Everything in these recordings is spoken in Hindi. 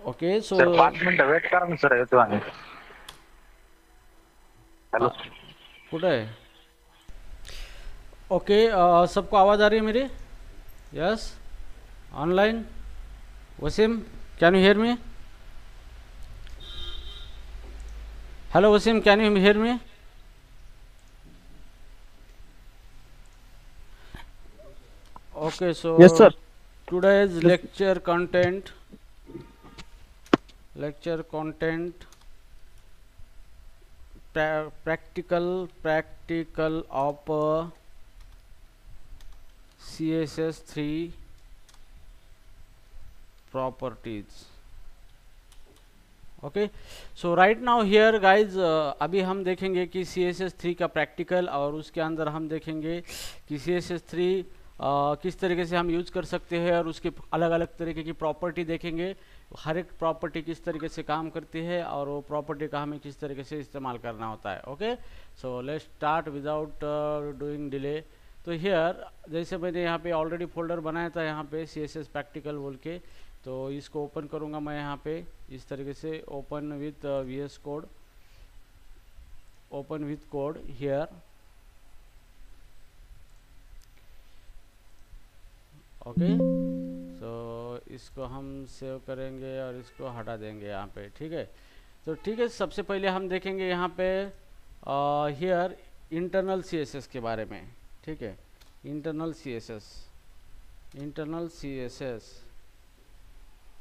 ओके सो सर 5 मिनिटं वेट करा ना सर, येतो आणि. हॅलो. कुठं आहे? ओके सबको आवाज़ आ रही है मेरी? Yes online. Wasim, can you hear me? Hello Wasim, can you hear me? Okay, yes so sir. today's lecture content practical of CSS3 properties. Okay so right now here guys अभी हम देखेंगे कि CSS3 का प्रैक्टिकल, और उसके अंदर हम देखेंगे कि CSS3 किस तरीके से हम यूज कर सकते हैं, और उसके अलग अलग तरीके की प्रॉपर्टी देखेंगे. हर एक प्रॉपर्टी किस तरीके से काम करती है और वो प्रॉपर्टी का हमें किस तरीके से इस्तेमाल करना होता है. Okay so let's start without doing delay. तो हियर जैसे मैंने यहाँ पे ऑलरेडी फोल्डर बनाया था यहाँ पे CSS प्रैक्टिकल बोल के, तो इसको ओपन करूँगा मैं यहाँ पे इस तरीके से. Open with VS code, open with code here. Okay so इसको हम सेव करेंगे और इसको हटा देंगे यहाँ पे. ठीक है, तो ठीक है, सबसे पहले हम देखेंगे यहाँ पे हियर इंटरनल CSS के बारे में. ठीक है, internal CSS.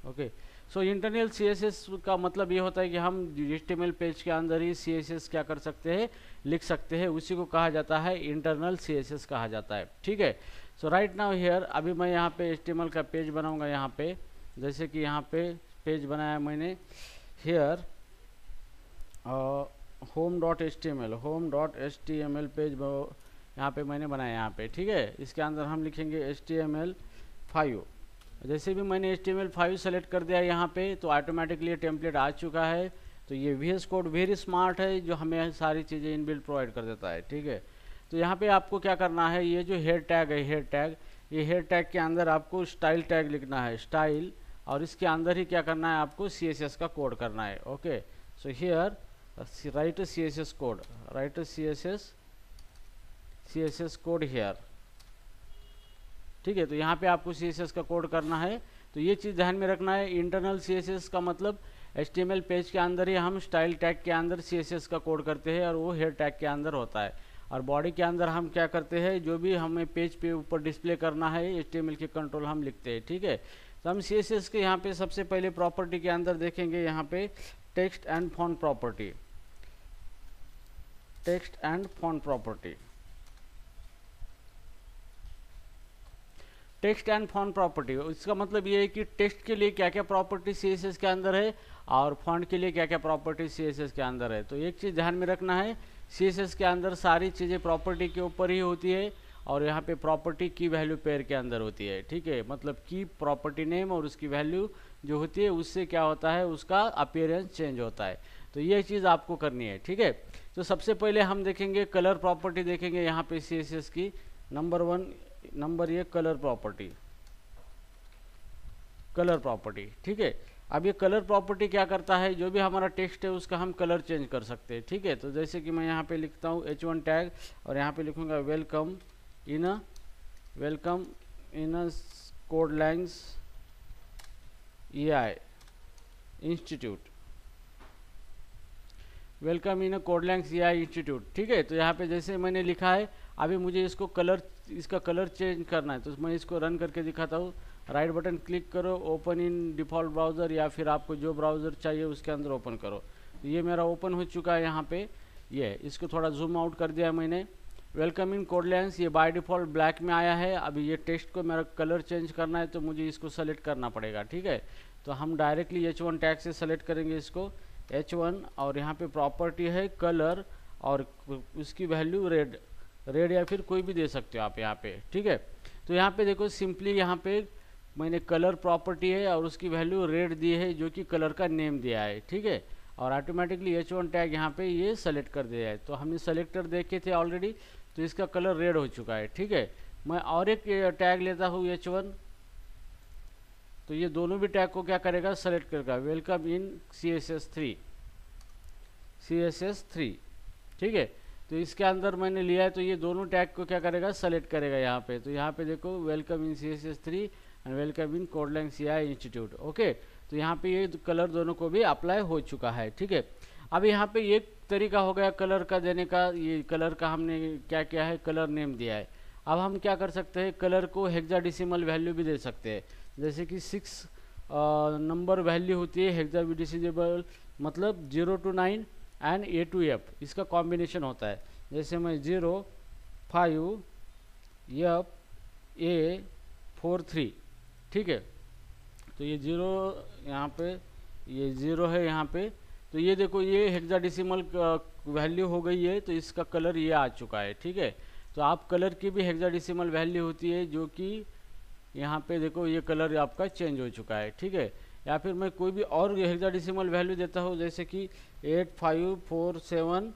Okay so internal CSS का मतलब ये होता है कि हम HTML पेज के अंदर ही CSS क्या कर सकते हैं, लिख सकते हैं. उसी को कहा जाता है इंटरनल CSS कहा जाता है. ठीक है, सो राइट नाउ हियर अभी मैं यहाँ पे HTML का पेज बनाऊंगा. यहाँ पे जैसे कि यहाँ पे पेज बनाया मैंने हियर home.html पेज यहाँ पे मैंने बनाया यहाँ पे. ठीक है, इसके अंदर हम लिखेंगे HTML5. जैसे भी मैंने HTML5 सेलेक्ट कर दिया यहाँ पे, तो ऑटोमेटिकली ये टेम्पलेट आ चुका है. तो ये VS कोड वेरी स्मार्ट है, जो हमें सारी चीज़ें इनबिल्ट प्रोवाइड कर देता है. ठीक है, तो यहाँ पे आपको क्या करना है, ये जो हेयर टैग है, ये हेयर टैग के अंदर आपको स्टाइल टैग लिखना है, स्टाइल, और इसके अंदर ही क्या करना है, आपको CSS का कोड करना है. Okay so here right CSS code, right CSS code here. ठीक है, तो यहाँ पे आपको CSS का कोड करना है. तो ये चीज़ ध्यान में रखना है, इंटरनल CSS का मतलब HTML पेज के अंदर ही हम स्टाइल टैग के अंदर CSS का कोड करते हैं, और वो हेयर टैग के अंदर होता है. और बॉडी के अंदर हम क्या करते हैं, जो भी हमें पेज पे ऊपर डिस्प्ले करना है HTML के कंट्रोल हम लिखते हैं. ठीक है, तो हम CSS के यहाँ पे सबसे पहले प्रॉपर्टी के अंदर देखेंगे यहाँ पे text and font property. Text and font property, text and font property. इसका मतलब ये है कि टेक्स्ट के लिए क्या क्या प्रॉपर्टी CSS के अंदर है, और फॉन्ट के लिए क्या क्या प्रॉपर्टी CSS के अंदर है. तो एक चीज़ ध्यान में रखना है, CSS के अंदर सारी चीज़ें प्रॉपर्टी के ऊपर ही होती है, और यहाँ पे प्रॉपर्टी की वैल्यू पेयर के अंदर होती है. ठीक है, मतलब की प्रॉपर्टी नेम और उसकी वैल्यू जो होती है, उससे क्या होता है, उसका अपीयरेंस चेंज होता है. तो ये चीज़ आपको करनी है. ठीक है, तो सबसे पहले हम देखेंगे कलर प्रॉपर्टी देखेंगे यहाँ पे CSS की. नंबर ये कलर प्रॉपर्टी. ठीक है, अब ये कलर प्रॉपर्टी क्या करता है, जो भी हमारा टेक्स्ट है उसका हम कलर चेंज कर सकते हैं. ठीक है, तो जैसे कि मैं यहाँ पे लिखता हूँ H1 टैग, और यहाँ पे लिखूँगा welcome in Code Langs EI institute. Welcome in Codelangs EI institute. ठीक है, तो यहाँ पे जैसे मैंने लिखा है, अभी मुझे इसका कलर चेंज करना है, तो मैं इसको रन करके दिखाता हूँ. राइट बटन क्लिक करो, ओपन इन डिफ़ॉल्ट ब्राउज़र, या फिर आपको जो ब्राउज़र चाहिए उसके अंदर ओपन करो. तो ये मेरा ओपन हो चुका है यहाँ पे. ये इसको थोड़ा जूम आउट कर दिया मैंने. वेलकम इन कोडलैंग्स ये बाय डिफ़ॉल्ट ब्लैक में आया है. अभी ये टेक्स्ट को मेरा कलर चेंज करना है, तो मुझे इसको सेलेक्ट करना पड़ेगा. ठीक है, तो हम डायरेक्टली H1 टैग से सेलेक्ट करेंगे इसको H1, और यहाँ पे प्रॉपर्टी है कलर, और उसकी वैल्यू रेड या फिर कोई भी दे सकते हो आप यहाँ पे. ठीक है, तो यहाँ पे देखो सिंपली यहाँ पे मैंने कलर प्रॉपर्टी है और उसकी वैल्यू रेड दी है, जो कि कलर का नेम दिया है. ठीक है, और ऑटोमेटिकली H1 टैग यहाँ पे ये सेलेक्ट कर दिया है. तो हमने सेलेक्टर देखे थे ऑलरेडी, तो इसका कलर रेड हो चुका है. ठीक है, मैं और एक टैग लेता हूँ H1. तो ये दोनों भी टैग को क्या करेगा, सेलेक्ट करेगा, वेलकम इन CSS3, ठीक है। तो इसके अंदर मैंने लिया है, तो ये दोनों टैग को क्या करेगा, सेलेक्ट करेगा यहाँ पे। तो यहाँ पे देखो welcome in CSS3 and welcome in Codelang CI institute. Okay, तो यहाँ पे ये कलर दोनों को भी अप्लाई हो चुका है, ठीक है। अब यहाँ पे एक तरीका हो गया कलर का देने का, ये कलर का हमने क्या किया है, कलर नेम दिया है। अब हम क्या कर सकते हैं, कलर को हेक्साडेसिमल वैल्यू भी दे सकते हैं, जैसे कि 6 नंबर वैल्यू होती है हेक्साडेसिमल, मतलब 0 to 9 and A to F, इसका कॉम्बिनेशन होता है। जैसे मैं 0 5 F A 4 3, ठीक है। तो ये 0 यहाँ पे, ये 0 है यहाँ पे, तो ये देखो ये हेक्साडेसिमल वैल्यू हो गई है, तो इसका कलर ये आ चुका है, ठीक है। तो आप कलर की भी हेक्साडेसिमल वैल्यू होती है, जो कि यहाँ पे देखो ये कलर आपका चेंज हो चुका है, ठीक है। या फिर मैं कोई भी और हेक्साडेसिमल वैल्यू देता हूँ, जैसे कि 8 5 4 7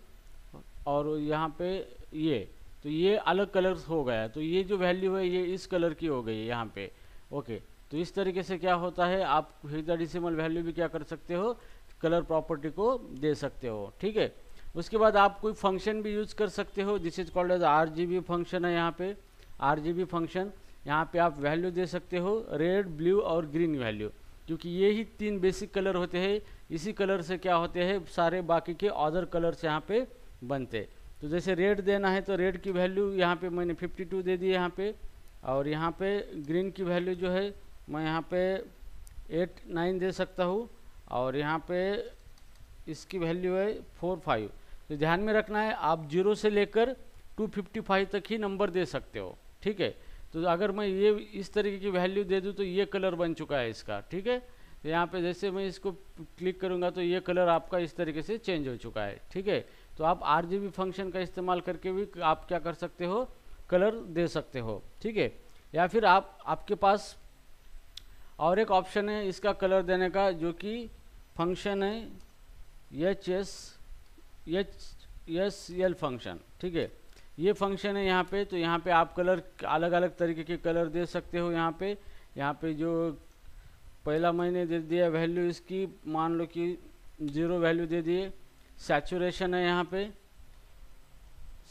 और यहाँ पे ये, तो ये अलग कलर्स हो गया, तो ये जो वैल्यू है ये इस कलर की हो गई है यहाँ पे। ओके, तो इस तरीके से क्या होता है, आप हेक्साडेसिमल वैल्यू भी क्या कर सकते हो, कलर प्रॉपर्टी को दे सकते हो, ठीक है। उसके बाद आप कोई फंक्शन भी यूज कर सकते हो, this is called as RGB function है। यहाँ पे RGB फंक्शन, यहाँ पे आप वैल्यू दे सकते हो रेड, ब्लू और ग्रीन वैल्यू, क्योंकि ये ही 3 बेसिक कलर होते हैं। इसी कलर से क्या होते हैं, सारे बाकी के अदर कलर्स यहाँ पे बनते। तो जैसे रेड देना है तो रेड की वैल्यू यहाँ पे मैंने 52 दे दी है यहाँ पे, और यहाँ पे ग्रीन की वैल्यू जो है मैं यहाँ पे 8 9 दे सकता हूँ, और यहाँ पे इसकी वैल्यू है 4 5। तो ध्यान में रखना है, आप 0 से लेकर 255 तक ही नंबर दे सकते हो, ठीक है। तो अगर मैं ये इस तरीके की वैल्यू दे दूँ तो ये कलर बन चुका है इसका, ठीक है। तो यहाँ पे जैसे मैं इसको क्लिक करूँगा तो ये कलर आपका इस तरीके से चेंज हो चुका है, ठीक है। तो आप RGB फंक्शन का इस्तेमाल करके भी आप क्या कर सकते हो, कलर दे सकते हो, ठीक है। या फिर आपके पास और एक ऑप्शन है इसका कलर देने का, जो कि फंक्शन है HSL फंक्शन, ठीक है। ये फंक्शन है यहाँ पे, तो यहाँ पे आप कलर अलग अलग तरीके के कलर दे सकते हो। यहाँ पे जो पहला मैंने दे दिया वैल्यू इसकी, मान लो कि 0 वैल्यू दे दिए। सैचुरेशन है यहाँ पे,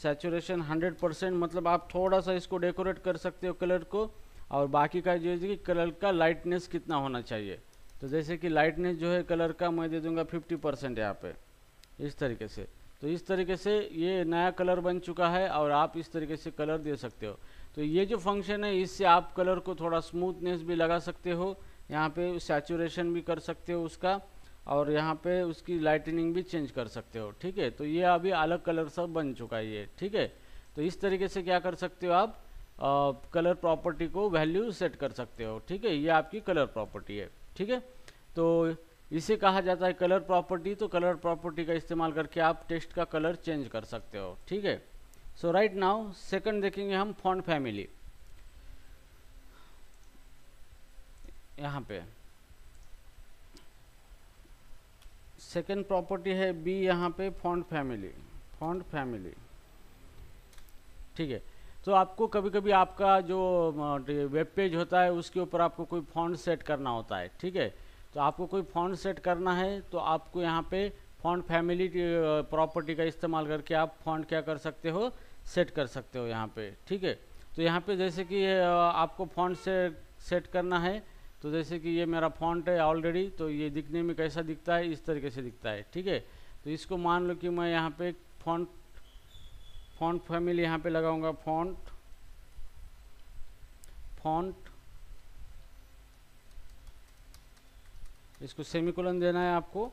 सैचुरेशन 100%, मतलब आप थोड़ा सा इसको डेकोरेट कर सकते हो कलर को। और बाकी का जो है कि कलर का लाइटनेस कितना होना चाहिए, तो जैसे कि लाइटनेस जो है कलर का मैं दे दूंगा 50% यहाँ पे, इस तरीके से। तो इस तरीके से ये नया कलर बन चुका है, और आप इस तरीके से कलर दे सकते हो। तो ये जो फंक्शन है इससे आप कलर को थोड़ा स्मूथनेस भी लगा सकते हो, यहाँ पे सैचुरेशन भी कर सकते हो उसका, और यहाँ पे उसकी लाइटनिंग भी चेंज कर सकते हो, ठीक है। तो ये अभी अलग कलर सब बन चुका है ये, ठीक है। तो इस तरीके से क्या कर सकते हो आप, कलर प्रॉपर्टी को वैल्यू सेट कर सकते हो, ठीक है। ये आपकी कलर प्रॉपर्टी है, ठीक है। तो इसे कहा जाता है कलर प्रॉपर्टी। तो कलर प्रॉपर्टी का इस्तेमाल करके आप टेक्स्ट का कलर चेंज कर सकते हो, ठीक है। सो राइट नाउ सेकंड देखेंगे हम फॉन्ट फैमिली। यहाँ पे सेकंड प्रॉपर्टी है बी, यहाँ पे फॉन्ट फैमिली, ठीक है। तो आपको कभी कभी आपका जो वेब पेज होता है उसके ऊपर आपको कोई फॉन्ट सेट करना होता है, ठीक है। तो आपको कोई फॉन्ट सेट करना है तो आपको यहाँ पे फॉन्ट फैमिली प्रॉपर्टी का इस्तेमाल करके आप फॉन्ट क्या कर सकते हो, सेट कर सकते हो यहाँ पे, ठीक है। तो यहाँ पे जैसे कि आपको फॉन्ट से सेट करना है, तो जैसे कि ये मेरा फॉन्ट है ऑलरेडी, तो ये दिखने में कैसा दिखता है, इस तरीके से दिखता है, ठीक है। तो इसको मान लो कि मैं यहाँ पे फॉन्ट फैमिली यहाँ पे लगाऊंगा, फॉन्ट इसको सेमीकोलन देना है आपको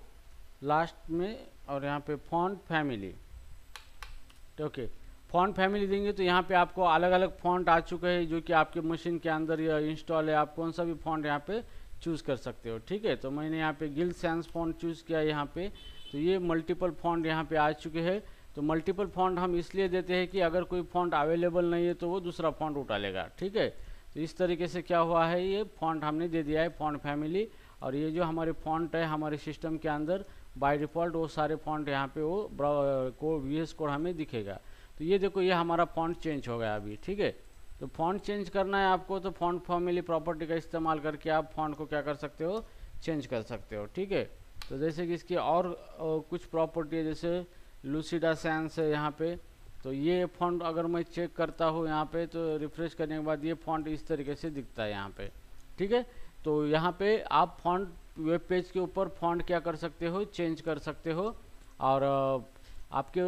लास्ट में, और यहाँ पे font family, okay. Font family देंगे तो यहाँ पे आपको अलग अलग फॉन्ट आ चुके हैं जो कि आपके मशीन के अंदर या इंस्टॉल है। आप कौन सा भी फॉन्ट यहाँ पे चूज़ कर सकते हो, ठीक है। तो मैंने यहाँ पे गिल्ड सैंस फॉन्ट चूज़ किया यहाँ पे। तो ये मल्टीपल फॉन्ट यहाँ पे आ चुके हैं। तो मल्टीपल फॉन्ट हम इसलिए देते हैं कि अगर कोई फॉन्ट अवेलेबल नहीं है तो वो दूसरा फॉन्ट उठा लेगा, ठीक है। तो इस तरीके से क्या हुआ है, ये फॉन्ट हमने दे दिया है फॉन्ट फैमिली। और ये जो हमारे फॉन्ट है हमारे सिस्टम के अंदर बाय डिफ़ॉल्ट वो सारे फॉन्ट यहाँ पे वो VS कोड हमें दिखेगा। तो ये देखो ये हमारा फॉन्ट चेंज हो गया अभी, ठीक है। तो फ़ॉन्ट चेंज करना है आपको, तो फ़ॉन्ट फैमिली प्रॉपर्टी का इस्तेमाल करके आप फ़ॉन्ट को क्या कर सकते हो, चेंज कर सकते हो। ठीक है, तो जैसे कि इसकी और कुछ प्रॉपर्टी है, जैसे लूसिडा सैंस है यहाँ पे। तो ये फ़ॉन्ट अगर मैं चेक करता हूँ यहाँ पे, तो रिफ्रेश करने के बाद ये फ़ॉन्ट इस तरीके से दिखता है यहाँ पे। ठीक है, तो यहाँ पे आप फ़ॉन्ट वेब पेज के ऊपर फ़ॉन्ट क्या कर सकते हो, चेंज कर सकते हो, और आपके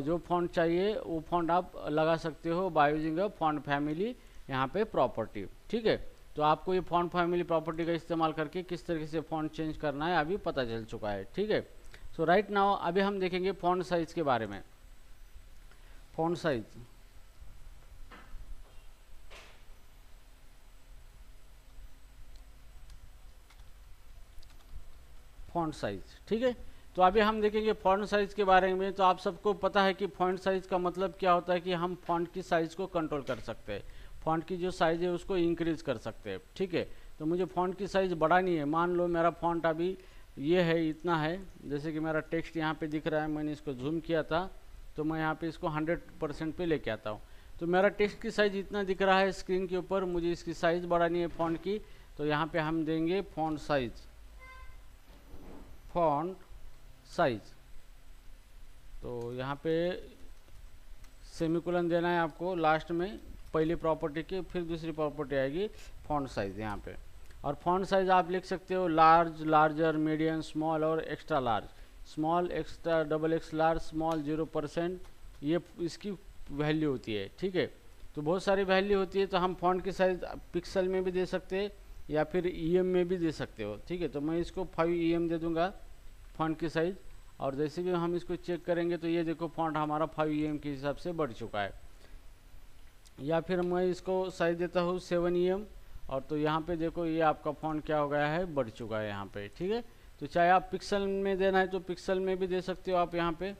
जो फ़ॉन्ट चाहिए वो फ़ॉन्ट आप लगा सकते हो by using a font family यहाँ पे प्रॉपर्टी। ठीक है, तो आपको ये फ़ॉन्ट फैमिली प्रॉपर्टी का इस्तेमाल करके किस तरीके से फ़ॉन्ट चेंज करना है अभी पता चल चुका है। ठीक है, सो राइट नाउ अभी हम देखेंगे फ़ॉन्ट साइज़ के बारे में। Font size, font size. ठीक है, तो अभी हम देखेंगे फ़ॉन्ट साइज़ के बारे में। तो आप सबको पता है कि फ़ॉन्ट साइज़ का मतलब क्या होता है, कि हम फ़ॉन्ट की साइज़ को कंट्रोल कर सकते हैं, फ़ॉन्ट की जो साइज़ है उसको इंक्रीज़ कर सकते हैं। ठीक है, तो मुझे फ़ॉन्ट की साइज़ बढ़ानी है। मान लो मेरा फ़ॉन्ट अभी ये है, इतना है, जैसे कि मेरा टेक्स्ट यहाँ पे दिख रहा है, मैंने इसको जूम किया था, तो मैं यहाँ पे इसको 100% पे लेके आता हूँ। तो मेरा टेक्स्ट की साइज़ इतना दिख रहा है स्क्रीन के ऊपर, मुझे इसकी साइज़ बढ़ानी है फ़ॉन्ट की। तो यहाँ पे हम देंगे फ़ॉन्ट साइज़, फ़ॉन्ट साइज़। तो यहाँ पे सेमीकोलन देना है आपको लास्ट में, पहली प्रॉपर्टी के, फिर दूसरी प्रॉपर्टी आएगी फ़ॉन्ट साइज़ यहाँ पे। और फ़ॉन्ट साइज़ आप लिख सकते हो लार्ज, लार्जर, मीडियम, स्मॉल और extra large. Small, extra, double x large, small, 0%, ये इसकी वैल्यू होती है। ठीक है, तो बहुत सारी वैल्यू होती है। तो हम फ़ॉन्ट की साइज़ पिक्सल में भी दे सकते हैं या फिर EM में भी दे सकते हो। ठीक है, तो मैं इसको 5 EM दे दूँगा फ़ॉन्ट की साइज़, और जैसे कि हम इसको चेक करेंगे तो ये देखो फ़ॉन्ट हमारा 5 EM के हिसाब से बढ़ चुका है। या फिर मैं इसको साइज़ देता हूँ 7 EM, और तो यहाँ पे देखो ये आपका फ़ॉन्ट क्या हो गया है, बढ़ चुका है यहाँ पे। ठीक है, तो चाहे आप पिक्सल में देना है तो पिक्सल में भी दे सकते हो आप यहाँ पे।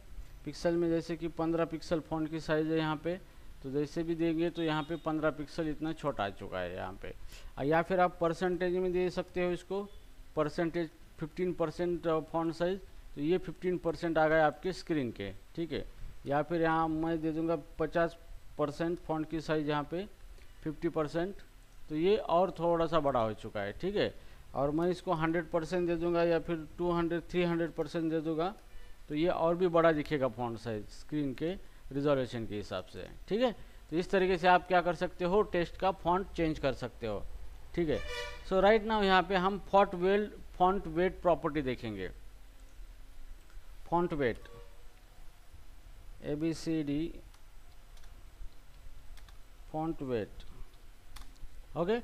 पिक्सल में जैसे कि 15 पिक्सल फ़ॉन्ट की साइज़ है यहाँ पे, तो जैसे भी देंगे तो यहाँ पे 15 पिक्सल इतना छोटा आ चुका है यहाँ पे। या फिर आप परसेंटेज में दे सकते हो इसको, परसेंटेज 15% फ़ॉन्ट साइज़, तो ये 15% आ गया आपके स्क्रीन के। ठीक है, या फिर यहाँ मैं दे दूँगा 50% फ़ॉन्ट की साइज़ यहाँ पे, 50%, तो ये और थोड़ा सा बड़ा हो चुका है। ठीक है, और मैं इसको 100% दे दूँगा या फिर 200-300% दे दूँगा, तो ये और भी बड़ा दिखेगा फ़ॉन्ट साइज स्क्रीन के रिजोल्यूशन के हिसाब से। ठीक है, तो इस तरीके से आप क्या कर सकते हो, टेक्स्ट का फ़ॉन्ट चेंज कर सकते हो। ठीक है, सो राइट नाउ यहाँ पे हम फ़ॉन्ट वेट प्रॉपर्टी देखेंगे। Font weight, ABCD font weight. Okay,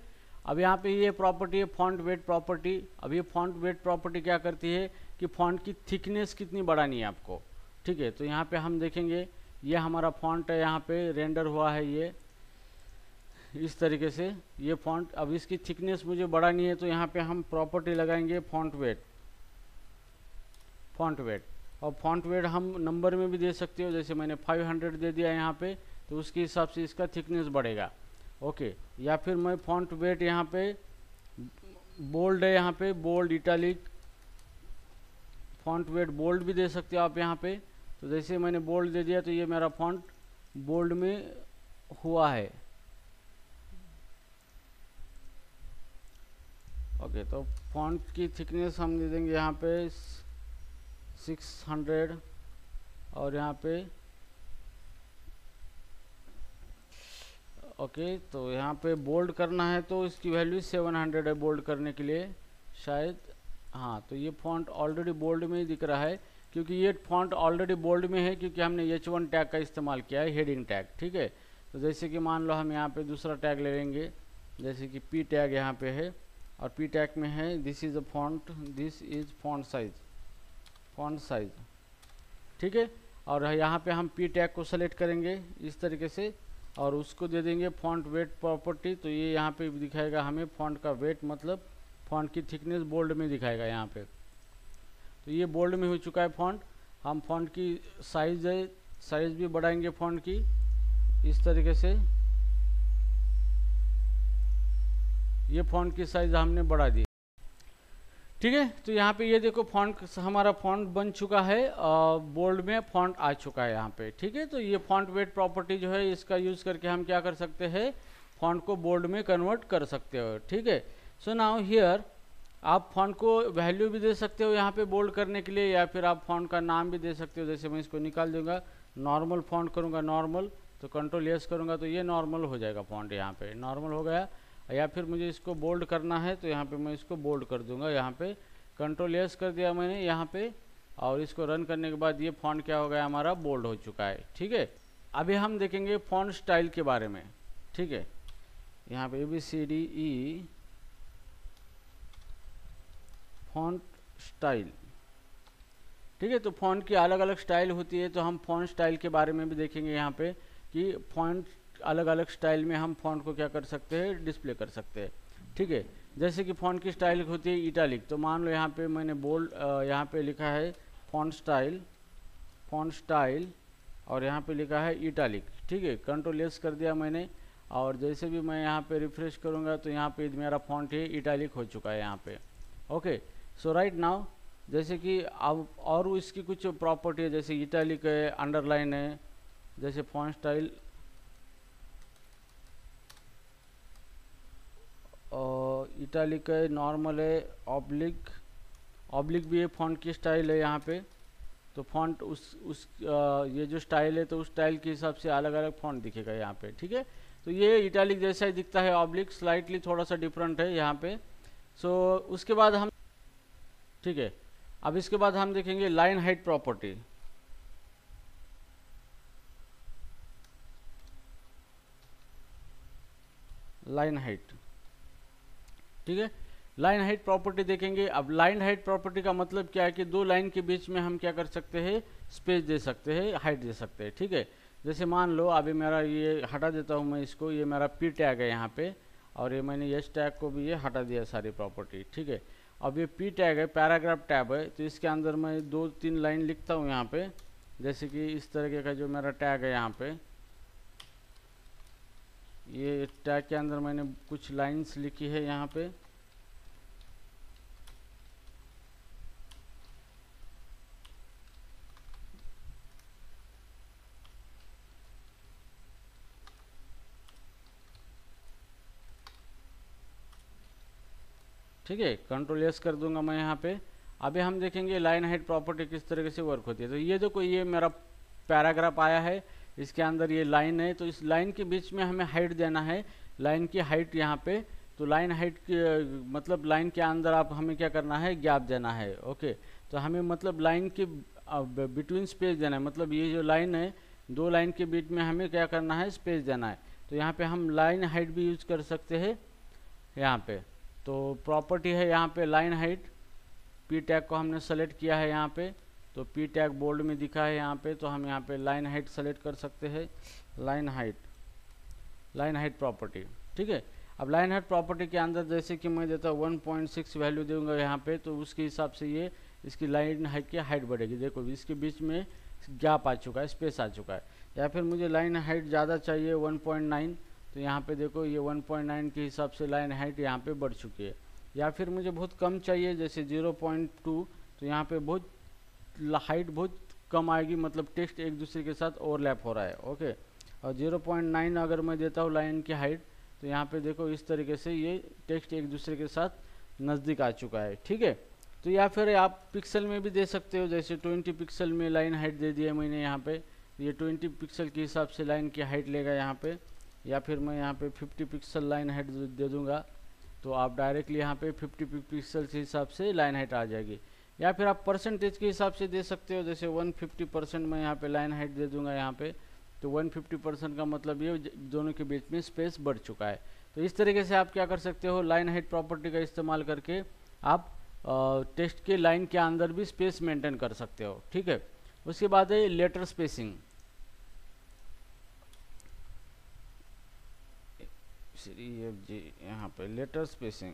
अब यहाँ पे ये प्रॉपर्टी है फ़ॉन्ट वेट प्रॉपर्टी। अब ये फ़ॉन्ट वेट प्रॉपर्टी क्या करती है कि फ़ॉन्ट की थिकनेस कितनी बढ़ानी है आपको। ठीक है, तो यहाँ पे हम देखेंगे ये हमारा फ़ॉन्ट है, यहाँ पे रेंडर हुआ है ये इस तरीके से ये फ़ॉन्ट। अब इसकी थिकनेस मुझे बढ़ानी है, तो यहाँ पे हम प्रॉपर्टी लगाएंगे फ़ॉन्ट वेट। और फ़ॉन्ट वेट हम नंबर में भी दे सकते हो, जैसे मैंने 500 दे दिया यहाँ पे, तो उसके हिसाब से इसका थिकनेस बढ़ेगा। ओके, या फिर मैं फ़ॉन्ट वेट यहाँ पे बोल्ड है, यहाँ पे bold, italic, font weight bold भी दे सकते हो आप यहाँ पे। तो जैसे मैंने बोल्ड दे दिया तो ये मेरा फ़ॉन्ट बोल्ड में हुआ है। ओके, तो फ़ॉन्ट की थिकनेस हम दे देंगे यहाँ पे 600, और यहाँ पे ओके, तो यहाँ पे बोल्ड करना है तो इसकी वैल्यू 700 है बोल्ड करने के लिए शायद। हाँ, तो ये फ़ॉन्ट ऑलरेडी बोल्ड में ही दिख रहा है, क्योंकि ये फ़ॉन्ट ऑलरेडी बोल्ड में है, क्योंकि हमने H1 टैग का इस्तेमाल किया है, हेडिंग टैग। ठीक है, तो जैसे कि मान लो हम यहाँ पे दूसरा टैग ले लेंगे, जैसे कि P टैग यहाँ पे है, और P टैग में है this is a font, this is font size. ठीक है, और यहाँ पे हम P टैग को सेलेक्ट करेंगे इस तरीके से, और उसको दे देंगे फ़ॉन्ट वेट प्रॉपर्टी। तो ये यहाँ पे दिखाएगा हमें फ़ॉन्ट का वेट, मतलब फ़ॉन्ट की थिकनेस बोल्ड में दिखाएगा यहाँ पे। तो ये बोल्ड में हो चुका है फ़ॉन्ट। हम फ़ॉन्ट की साइज़ भी बढ़ाएंगे फ़ॉन्ट की इस तरीके से। ये फ़ॉन्ट की साइज़ हमने बढ़ा दी। ठीक है, तो यहाँ पे ये देखो फ़ॉन्ट, हमारा फ़ॉन्ट बन चुका है, बोल्ड में फ़ॉन्ट आ चुका है यहाँ पे। ठीक है, तो ये फ़ॉन्ट वेट प्रॉपर्टी जो है इसका यूज़ करके हम क्या कर सकते हैं, फॉन्ट को बोल्ड में कन्वर्ट कर सकते हो, ठीक है। सो नाउ हियर आप फॉन्ट को वैल्यू भी दे सकते हो यहाँ पे बोल्ड करने के लिए, या फिर आप फॉन्ट का नाम भी दे सकते हो। जैसे मैं इसको निकाल दूंगा, नॉर्मल फॉन्ट करूँगा नॉर्मल, तो कंट्रोल एस करूँगा तो ये नॉर्मल हो जाएगा फॉन्ट, यहाँ पे नॉर्मल हो गया। या फिर मुझे इसको बोल्ड करना है तो यहाँ पे मैं इसको बोल्ड कर दूंगा, यहाँ पे कंट्रोल एस कर दिया मैंने यहाँ पे, और इसको रन करने के बाद ये फॉन्ट क्या हो गया हमारा, बोल्ड हो चुका है, ठीक है। अभी हम देखेंगे फॉन्ट स्टाइल के बारे में, ठीक है। यहाँ पे ABCDE फॉन्ट स्टाइल, ठीक है। तो फॉन्ट की अलग अलग स्टाइल होती है, तो हम फॉन्ट स्टाइल के बारे में भी देखेंगे यहाँ पे कि फॉन्ट अलग अलग स्टाइल में हम फॉन्ट को क्या कर सकते हैं, डिस्प्ले कर सकते हैं, ठीक है। जैसे कि फॉन्ट की स्टाइल होती है इटैलिक, तो मान लो यहाँ पे मैंने बोल्ड यहाँ पे लिखा है फॉन्ट स्टाइल और यहाँ पे लिखा है इटैलिक, ठीक है। कंट्रोल एस कर दिया मैंने, और जैसे भी मैं यहाँ पे रिफ्रेश करूँगा तो यहाँ पे मेरा फॉन्ट है इटैलिक हो चुका है यहाँ पे, ओके। सो राइट नाउ जैसे कि अब और इसकी कुछ प्रॉपर्टी है, जैसे इटैलिक है, अंडरलाइन है, जैसे फॉन्ट स्टाइल इटैलिक है, नॉर्मल है, ऑब्लिक भी है, फॉन्ट की स्टाइल है यहाँ पे। तो फॉन्ट ये जो स्टाइल है तो उस स्टाइल के हिसाब से अलग अलग फॉन्ट दिखेगा यहाँ पे, ठीक है। तो ये इटैलिक जैसा ही दिखता है, ऑब्लिक स्लाइटली थोड़ा सा डिफरेंट है यहाँ पे। सो उसके बाद हम, ठीक है, अब इसके बाद हम देखेंगे line height property. Line height, ठीक है, लाइन हाइट प्रॉपर्टी देखेंगे। अब लाइन हाइट प्रॉपर्टी का मतलब क्या है कि दो लाइन के बीच में हम क्या कर सकते हैं, स्पेस दे सकते हैं, हाइट दे सकते हैं, ठीक है। जैसे मान लो अभी मेरा ये हटा देता हूँ मैं इसको, ये मेरा P टैग है यहाँ पे, और ये मैंने S टैग को भी ये हटा दिया सारी प्रॉपर्टी, ठीक है। अब ये P टैग है, पैराग्राफ टैब है, तो इसके अंदर मैं 2-3 लाइन लिखता हूँ यहाँ पे। जैसे कि इस तरीके का जो मेरा टैग है यहाँ पे, ये टैग के अंदर मैंने कुछ लाइन्स लिखी है यहाँ पे, ठीक है। कंट्रोल एस कर दूंगा मैं यहाँ पे। अभी हम देखेंगे लाइन हाइट प्रॉपर्टी किस तरीके से वर्क होती है। तो ये देखो, ये मेरा पैराग्राफ आया है, इसके अंदर ये लाइन है, तो इस लाइन के बीच में हमें हाइट देना है, लाइन की हाइट यहाँ पे। तो लाइन हाइट की मतलब लाइन के अंदर आप हमें क्या करना है, गैप देना है, ओके। तो हमें मतलब लाइन के बिटवीन स्पेस देना है, मतलब ये जो लाइन है, दो लाइन के बीच में हमें क्या करना है, स्पेस देना है। तो यहाँ पे हम लाइन हाइट भी यूज कर सकते हैं यहाँ पे। तो प्रॉपर्टी है यहाँ पे लाइन हाइट, P टैग को हमने सेलेक्ट किया है यहाँ पे, तो P टैग बोल्ड में दिखा है यहाँ पे, तो हम यहाँ पे लाइन हाइट सेलेक्ट कर सकते हैं, लाइन हाइट प्रॉपर्टी, ठीक है। अब लाइन हाइट प्रॉपर्टी के अंदर जैसे कि मैं देता हूँ 1.6 वैल्यू दूंगा यहाँ पे, तो उसके हिसाब से ये इसकी लाइन हाइट की हाइट बढ़ेगी। देखो इसके बीच में गैप आ चुका है, स्पेस आ चुका है। या फिर मुझे लाइन हाइट ज़्यादा चाहिए 1.9, तो यहाँ पे देखो ये 1.9 के हिसाब से लाइन हाइट यहाँ पे बढ़ चुकी है। या फिर मुझे बहुत कम चाहिए जैसे 0.2, तो यहाँ पे बहुत हाइट बहुत कम आएगी, मतलब टेक्स्ट एक दूसरे के साथ ओवरलैप हो रहा है, ओके। और 0.9 अगर मैं देता हूँ लाइन की हाइट, तो यहाँ पे देखो इस तरीके से ये टेक्स्ट एक दूसरे के साथ नज़दीक आ चुका है, ठीक है। तो या फिर आप पिक्सल में भी दे सकते हो, जैसे 20 पिक्सल में लाइन हाइट दे दिया मैंने यहाँ पे, ये 20 पिक्सल के हिसाब से लाइन की हाइट लेगा यहाँ पे। या फिर मैं यहाँ पे 50 पिक्सल लाइन हाइट दे दूंगा, तो आप डायरेक्टली यहाँ पे 50 पिक्सल के हिसाब से लाइन हाइट आ जाएगी। या फिर आप परसेंटेज के हिसाब से दे सकते हो, जैसे 150% मैं यहाँ पे लाइन हाइट दे दूंगा यहाँ पे, तो 150% का मतलब ये दोनों के बीच में स्पेस बढ़ चुका है। तो इस तरीके से आप क्या कर सकते हो, लाइन हाइट प्रॉपर्टी का इस्तेमाल करके आप टेक्स्ट के लाइन के अंदर भी स्पेस मेंटेन कर सकते हो, ठीक है। उसके बाद है लेटर स्पेसिंग, यहाँ पे लेटर स्पेसिंग,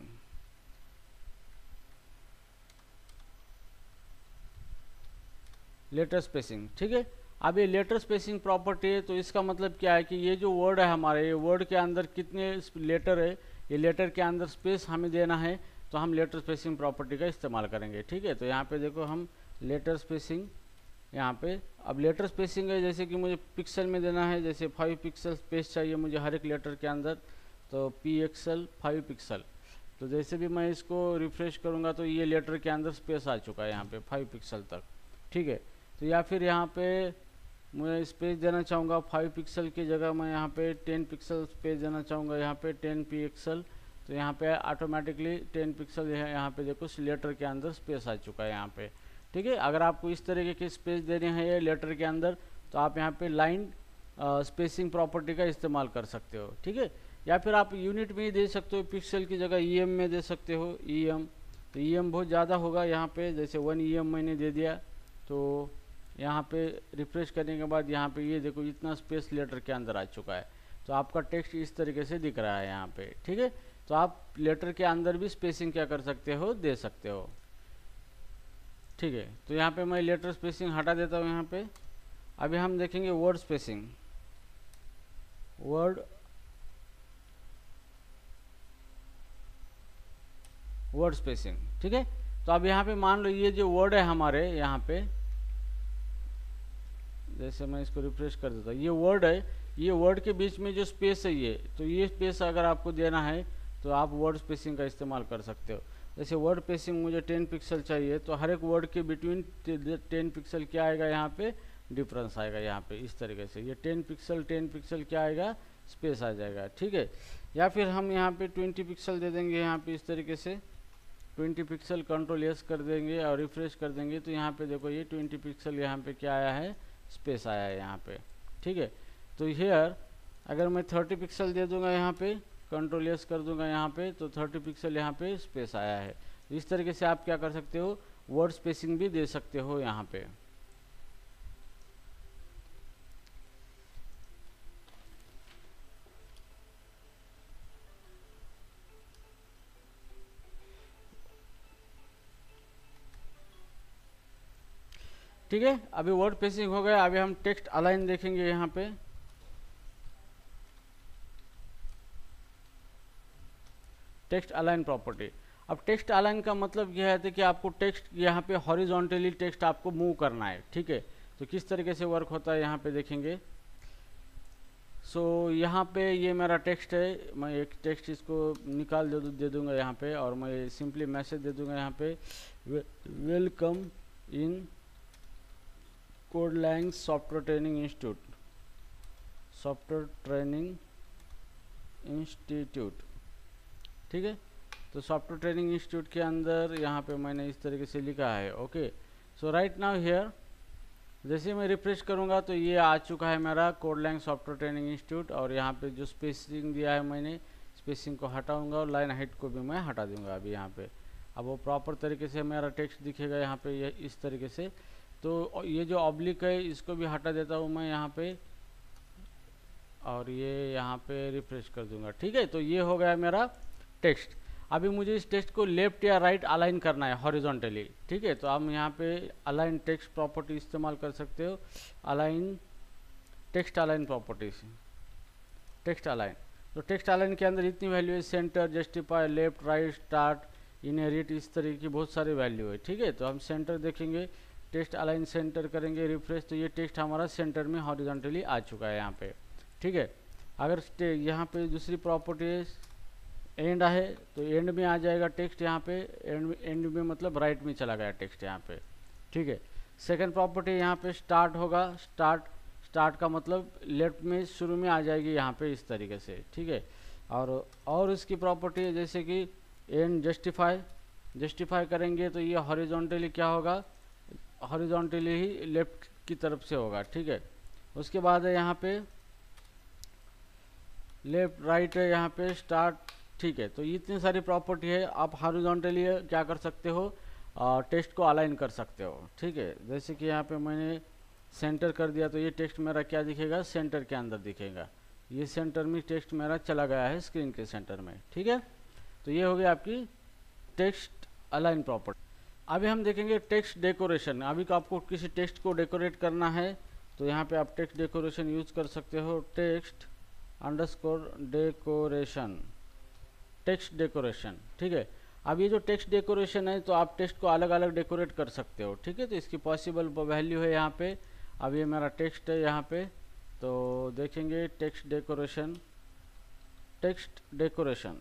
ठीक है। अब ये लेटर स्पेसिंग प्रॉपर्टी है, तो इसका मतलब क्या है कि ये जो वर्ड है हमारे, ये वर्ड के अंदर कितने लेटर है, ये लेटर के अंदर स्पेस हमें देना है, तो हम लेटर स्पेसिंग प्रॉपर्टी का इस्तेमाल करेंगे, ठीक है। तो यहाँ पे देखो हम लेटर स्पेसिंग यहाँ पे, अब लेटर स्पेसिंग है जैसे कि मुझे पिक्सल में देना है, जैसे 5 पिक्सल स्पेस चाहिए मुझे हर एक लेटर के अंदर, तो pixel 5 पिक्सल। तो जैसे भी मैं इसको रिफ्रेश करूँगा तो ये लेटर के अंदर स्पेस आ चुका है यहाँ पे 5 पिक्सल तक, ठीक है। तो या फिर यहाँ पे मैं स्पेस देना चाहूँगा 5 पिक्सल की जगह मैं यहाँ पे 10 पिक्सल स्पेस देना चाहूँगा, यहाँ पे 10 पिक्सल। तो यहाँ पे ऑटोमेटिकली 10 पिक्सल यहाँ पे देखो लेटर के अंदर स्पेस आ चुका है यहाँ पे, ठीक है। अगर आपको इस तरीके की स्पेस देनी है लेटर के अंदर तो आप यहाँ पे लाइन स्पेसिंग प्रॉपर्टी का इस्तेमाल कर सकते हो, ठीक है। या फिर आप यूनिट में ही दे सकते हो, पिक्सल की जगह ईएम में दे सकते हो, ईएम। तो ईएम बहुत ज़्यादा होगा यहाँ पे, जैसे 1 ईएम मैंने दे दिया तो यहाँ पे रिफ्रेश करने के बाद यहाँ पे ये देखो इतना स्पेस लेटर के अंदर आ चुका है। तो आपका टेक्स्ट इस तरीके से दिख रहा है यहाँ पे, ठीक है। तो आप लेटर के अंदर भी स्पेसिंग क्या कर सकते हो, दे सकते हो, ठीक है। तो यहाँ पे मैं लेटर स्पेसिंग हटा देता हूँ यहाँ पे। अभी हम देखेंगे वर्ड स्पेसिंग, वर्ड स्पेसिंग, ठीक है। तो अब यहाँ पे मान लो ये जो वर्ड है हमारे यहाँ पे, जैसे मैं इसको रिफ्रेश कर देता हूँ, ये वर्ड है, ये वर्ड के बीच में जो स्पेस है ये, तो ये स्पेस अगर आपको देना है तो आप वर्ड स्पेसिंग का इस्तेमाल कर सकते हो। जैसे वर्ड स्पेसिंग मुझे 10 पिक्सल चाहिए तो हर एक वर्ड के बिटवीन 10 पिक्सल क्या आएगा यहाँ पे, डिफरेंस आएगा यहाँ पे इस तरीके से। ये 10 पिक्सल क्या आएगा, स्पेस आ जाएगा, ठीक है। या फिर हम यहाँ पे 20 पिक्सल दे देंगे यहाँ पे इस तरीके से, 20 पिक्सल कंट्रोल एस कर देंगे और रिफ्रेश कर देंगे तो यहाँ पे देखो ये 20 पिक्सल यहाँ पे क्या आया है, स्पेस आया है यहाँ पे, ठीक है। तो हियर अगर मैं 30 पिक्सल दे दूंगा यहाँ पे, कंट्रोल एस कर दूंगा यहाँ पे, तो 30 पिक्सल यहाँ पे स्पेस आया है। इस तरीके से आप क्या कर सकते हो, वर्ड स्पेसिंग भी दे सकते हो यहाँ पे। ठीक है, अभी वर्ड स्पेसिंग हो गया। अभी हम टेक्स्ट अलाइन देखेंगे यहाँ पे। Text align property. अब टेक्स्ट अलाइन का मतलब यह है कि आपको टेक्स्ट यहाँ पे हॉरिजॉन्टली टेक्स्ट आपको मूव करना है, ठीक है। तो किस तरीके से वर्क होता है यहाँ पे देखेंगे। सो यहाँ पे ये मेरा टेक्स्ट है, मैं एक टेक्स्ट इसको निकाल दे दूंगा यहाँ पे और मैं सिंपली मैसेज दे दूंगा यहाँ पे, welcome in Codelangs software training institute, ठीक है। तो सॉफ्टवेयर ट्रेनिंग इंस्टीट्यूट के अंदर यहाँ पे मैंने इस तरीके से लिखा है, okay. So right now here जैसे मैं रिफ्रेश करूँगा तो ये आ चुका है मेरा कोडलैंग सॉफ्टवेयर ट्रेनिंग इंस्टीट्यूट। और यहाँ पे जो स्पेसिंग दिया है मैंने, स्पेसिंग को हटाऊंगा और लाइन हाइट को भी मैं हटा दूंगा अभी यहाँ पे। अब वो प्रॉपर तरीके से मेरा टेक्स्ट दिखेगा यहाँ पे ये इस तरीके से। तो ये जो ऑब्लिक है इसको भी हटा देता हूँ मैं यहाँ पे और ये यहाँ पे रिफ्रेश कर दूंगा, ठीक है। तो ये हो गया मेरा टेक्स्ट। अभी मुझे इस टेक्स्ट को लेफ्ट या राइट अलाइन करना है हॉरिजॉन्टली, ठीक है। तो हम यहाँ पे अलाइन टेक्स्ट प्रॉपर्टी इस्तेमाल कर सकते हो, align text align properties, text align. तो टेक्स्ट अलाइन के अंदर इतनी वैल्यू है, centre, justify, left, right, start, inherit, इस तरीके की बहुत सारी वैल्यू है, ठीक है। तो हम सेंटर देखेंगे, टेक्स्ट अलाइन सेंटर करेंगे रिफ्रेश, तो ये टेक्स्ट हमारा सेंटर में हॉरिजॉन्टली आ चुका है यहाँ पे, ठीक है। अगर यहाँ पे दूसरी प्रॉपर्टी है एंड है तो एंड में आ जाएगा टेक्स्ट यहाँ पे, एंड में मतलब राइट में चला गया टेक्स्ट यहाँ पे, ठीक है। सेकंड प्रॉपर्टी यहाँ पे स्टार्ट होगा, स्टार्ट का मतलब लेफ्ट में शुरू में आ जाएगी यहाँ पे इस तरीके से, ठीक है। और इसकी प्रॉपर्टी है जैसे कि एंड, जस्टिफाई करेंगे तो ये हॉरिजॉन्टली क्या होगा, हॉरिजॉन्टली ही लेफ्ट की तरफ से होगा, ठीक है। उसके बाद है यहाँ पे लेफ्ट, राइट है यहाँ पे, स्टार्ट, ठीक है। तो इतनी सारी प्रॉपर्टी है, आप हॉरिजॉन्टली क्या कर सकते हो, टेक्स्ट को अलाइन कर सकते हो, ठीक है। जैसे कि यहाँ पे मैंने सेंटर कर दिया तो ये टेक्स्ट मेरा क्या दिखेगा, सेंटर के अंदर दिखेगा। ये सेंटर में टेक्स्ट मेरा चला गया है स्क्रीन के सेंटर में, ठीक है। तो ये हो गया आपकी टेक्स्ट अलाइन प्रॉपर्टी। अभी हम देखेंगे टेक्स्ट डेकोरेशन। अभी तो आपको किसी टेक्स्ट को डेकोरेट करना है तो यहाँ पे आप टेक्स्ट डेकोरेशन यूज कर सकते हो, text underscore decoration, text decoration, ठीक है। अब ये जो टेक्स्ट डेकोरेशन है तो आप टेक्स्ट को अलग अलग डेकोरेट कर सकते हो, ठीक है। तो इसकी पॉसिबल वैल्यू है यहाँ पे। अब ये मेरा टेक्स्ट है यहाँ पे, तो देखेंगे टेक्स्ट डेकोरेशन, टेक्स्ट डेकोरेशन।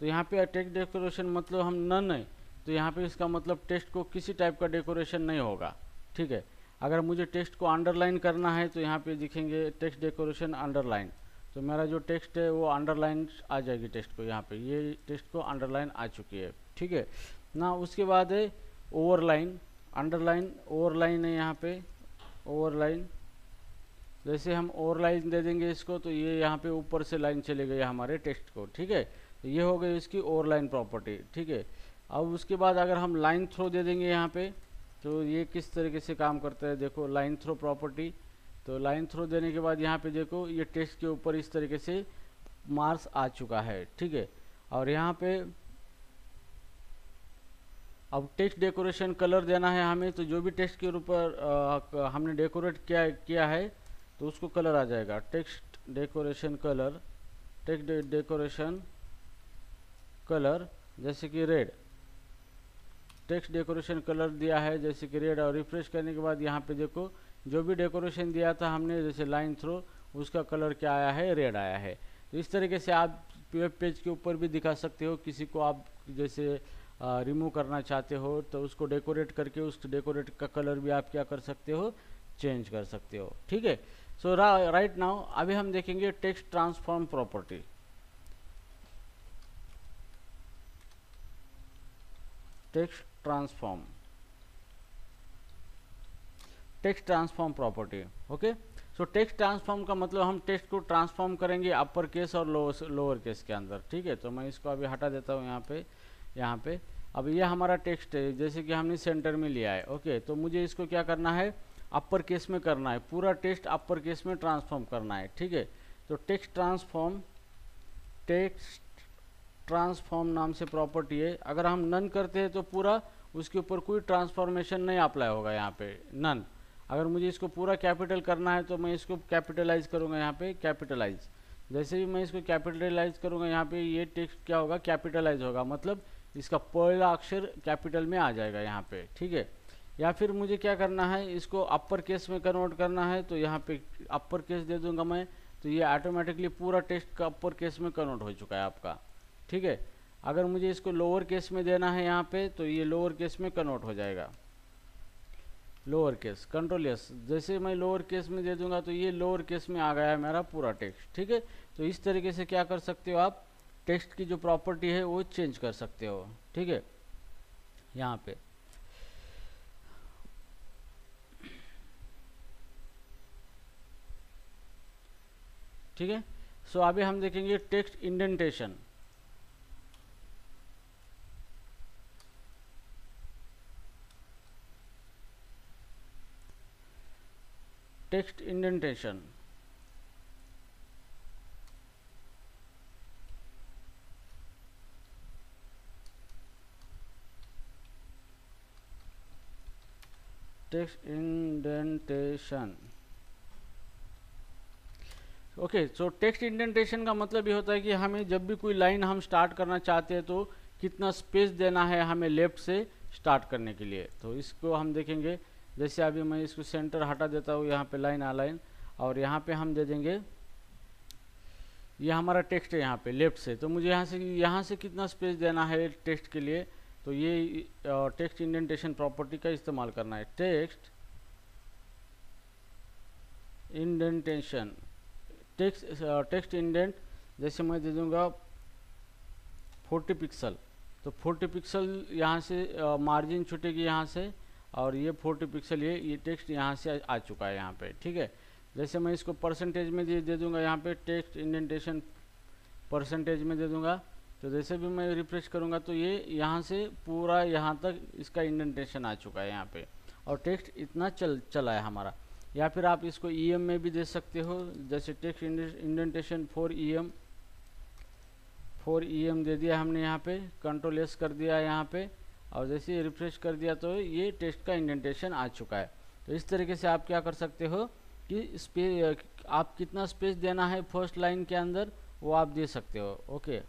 तो यहाँ पे टेक्स्ट डेकोरेशन मतलब हम नन है, तो यहाँ पे इसका मतलब टेक्स्ट को किसी टाइप का डेकोरेशन नहीं होगा, ठीक है। अगर मुझे टेक्स्ट को अंडरलाइन करना है तो यहाँ पे दिखेंगे टेक्स्ट डेकोरेशन अंडरलाइन, तो मेरा जो टेक्स्ट है वो अंडरलाइन आ जाएगी टेक्स्ट को, यहाँ पे ये टेक्स्ट को अंडरलाइन आ चुकी है, ठीक है ना। उसके बाद है ओवरलाइन, अंडरलाइन ओवरलाइन है यहाँ पे ओवरलाइन। जैसे हम ओवरलाइन दे देंगे इसको तो ये यहाँ पे ऊपर से लाइन चले गई हमारे टेक्स्ट को, ठीक है। तो ये हो गई इसकी ओवरलाइन प्रॉपर्टी, ठीक है। अब उसके बाद अगर हम लाइन थ्रो दे देंगे यहाँ पे तो ये किस तरीके से काम करता है, देखो लाइन थ्रो प्रॉपर्टी। तो लाइन थ्रो देने के बाद यहाँ पे देखो ये टेक्स्ट के ऊपर इस तरीके से मार्क्स आ चुका है, ठीक है। और यहाँ पे अब टेक्स्ट डेकोरेशन कलर देना है हमें, तो जो भी टेक्स्ट के ऊपर हमने डेकोरेट किया है तो उसको कलर आ जाएगा, text decoration colour, text decoration colour जैसे कि रेड, टेक्स्ट डेकोरेशन कलर दिया है जैसे कि रेड। और रिफ्रेश करने के बाद यहाँ पे देखो जो भी डेकोरेशन दिया था हमने जैसे लाइन थ्रो, उसका कलर क्या आया है, रेड आया है। तो इस तरीके से आप वेब पेज के ऊपर भी दिखा सकते हो, किसी को आप जैसे रिमूव करना चाहते हो तो उसको डेकोरेट करके उस डेकोरेट का कलर भी आप क्या कर सकते हो, चेंज कर सकते हो, ठीक है। सो राइट नाउ अभी हम देखेंगे text transform property. Text transform, text transform property, okay. सो टेक्स्ट ट्रांसफॉर्म का मतलब हम टेक्स्ट को ट्रांसफॉर्म करेंगे अपर केस और लोअर केस के अंदर, ठीक है। तो मैं इसको अभी हटा देता हूँ यहाँ पे अब ये हमारा टेक्स्ट है जैसे कि हमने सेंटर में लिया है, ओके। तो मुझे इसको क्या करना है, अपर केस में करना है, पूरा टेक्स्ट अपर केस में ट्रांसफॉर्म करना है, ठीक है। तो टेक्स्ट ट्रांसफॉर्म नाम से प्रॉपर्टी है। अगर हम नन करते हैं तो पूरा उसके ऊपर कोई ट्रांसफॉर्मेशन नहीं अप्लाई होगा, यहाँ पे नन। अगर मुझे इसको पूरा कैपिटल करना है तो मैं इसको कैपिटलाइज करूँगा, यहाँ पे कैपिटलाइज। जैसे ही मैं इसको कैपिटलाइज करूँगा यहाँ पे ये टेक्स्ट क्या होगा, कैपिटलाइज होगा, मतलब इसका पहला अक्षर कैपिटल में आ जाएगा यहाँ पे, ठीक है। या फिर मुझे क्या करना है, इसको अपर केस में कन्वर्ट करना है तो यहाँ पे अपर केस दे दूंगा मैं, तो ये ऑटोमेटिकली पूरा टेक्स्ट का अपर केस में कन्वर्ट हो चुका है आपका, ठीक है। अगर मुझे इसको लोअर केस में देना है यहाँ पे तो ये लोअर केस में कन्वर्ट हो जाएगा, लोअर केस कंट्रोल एस। जैसे मैं लोअर केस में दे दूंगा तो ये लोअर केस में आ गया है मेरा पूरा टेक्स्ट, ठीक है। तो इस तरीके से क्या कर सकते हो आप, टेक्स्ट की जो प्रॉपर्टी है वो चेंज कर सकते हो, ठीक है, यहाँ पे। ठीक है। सो अभी हम देखेंगे text indentation. Text indentation, text indentation, okay. सो टेक्स्ट इंडेंटेशन का मतलब ये होता है कि हमें जब भी कोई लाइन हम स्टार्ट करना चाहते हैं तो कितना स्पेस देना है हमें लेफ्ट से स्टार्ट करने के लिए। तो इसको हम देखेंगे, जैसे अभी मैं इसको सेंटर हटा देता हूँ यहाँ पे लाइन अलाइन, और यहाँ पे हम दे देंगे, ये हमारा टेक्स्ट है यहाँ पे लेफ्ट से, तो मुझे यहाँ से कितना स्पेस देना है टेक्स्ट के लिए, तो ये टेक्स्ट इंडेंटेशन प्रॉपर्टी का इस्तेमाल करना है। टेक्स्ट इंडेंटेशन, टेक्स्ट इंडेंट जैसे मैं दे दूंगा 40 पिक्सल, तो 40 पिक्सल यहाँ से मार्जिन छूटेगी यहाँ से, और ये 40 पिक्सल ये टेक्स्ट यहाँ से आ चुका है यहाँ पे, ठीक है। जैसे मैं इसको परसेंटेज में दे दूंगा यहाँ पे, टेक्स्ट इंडेंटेशन परसेंटेज में दे दूंगा, तो जैसे भी मैं रिफ्रेश करूँगा तो ये यहाँ से पूरा यहाँ तक इसका इंडेंटेशन आ चुका है यहाँ पे, और टेक्स्ट इतना चला है हमारा। या फिर आप इसको EM में भी दे सकते हो, जैसे टेक्स्ट इंडेंटेशन फॉर EM दे दिया हमने यहाँ पे, कंट्रोल S कर दिया यहाँ पे, और जैसे ही रिफ्रेश कर दिया तो ये टेक्स्ट का इंडेंटेशन आ चुका है। तो इस तरीके से आप क्या कर सकते हो कि आप कितना स्पेस देना है फर्स्ट लाइन के अंदर वो आप दे सकते हो, ओके।